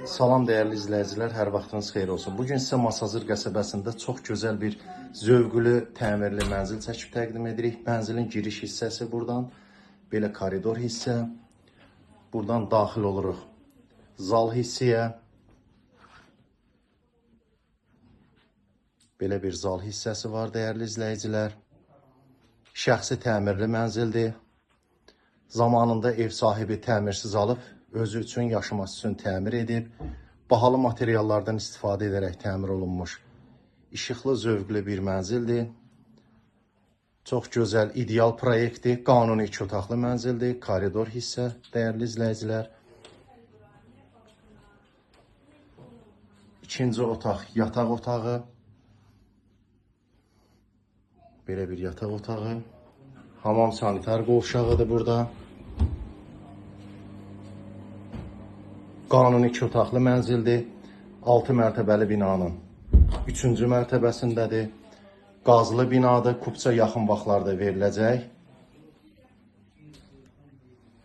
Salam dəyərli izləyicilər, hər vaxtınız xeyir olsun. Bugün sizə Masazır qəsəbəsində çox gözəl bir zövqlü, təmirli mənzil çəkib təqdim edirik. Mənzilin giriş hissəsi buradan, belə koridor hissə. Buradan daxil oluruq zal hissəyə. Belə bir zal hissəsi var dəyərli izləyicilər. Şəxsi təmirli mənzildir. Zamanında ev sahibi təmirsiz alıb, özü üçün, yaşaması üçün təmir edib, bahalı materiallardan istifadə edərək təmir olunmuş, işıqlı, zövqlü bir mənzildir. Çox gözəl, ideal proyektdir. Qanuni 2 otaqlı mənzildir. Koridor hissə, dəyərli izləyicilər. İkinci otaq, yataq otağı. Belə bir yataq otağı. Hamam sanitar qovşağıdır burada. Qanuni 2 otaqlı mənzildir. 6 mərtəbəli binanın 3-cü mərtəbəsindədir. Qazlı binadır. Kupça yaxın vaxtlarda veriləcək.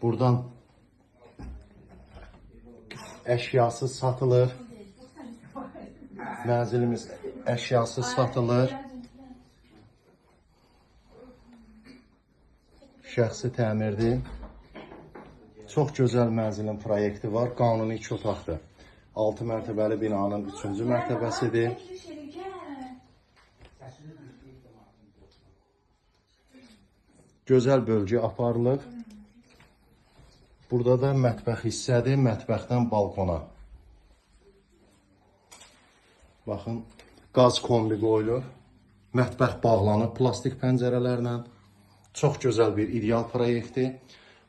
Buradan əşyasız satılır. Mənzilimiz əşyasız satılır. Şəxsi təmirdir. Çox gözəl mənzilin proyekti var. Qanuni 2 otaqdır. 6 mərtəbəli binanın 3-cü mərtəbəsidir. Gözəl bölgə aparılıb. Burada da mətbəx hissədir. Mətbəxdən balkona. Baxın, qaz kombi qoyulur. Mətbəx bağlanıb plastik pəncərələrlə. Çox gözəl bir ideal proyektdir.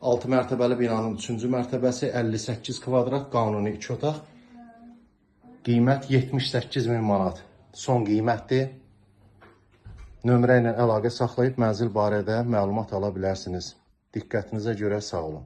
6 mərtəbəli binanın 3-cü mərtəbəsi 58 kvadrat, qanuni 2 otaq. Qiymət 78.000 manat. Son qiymətdir. Nömrə ilə əlaqə saxlayıb mənzil barədə məlumat ala bilərsiniz. Diqqətinizə görə sağ olun.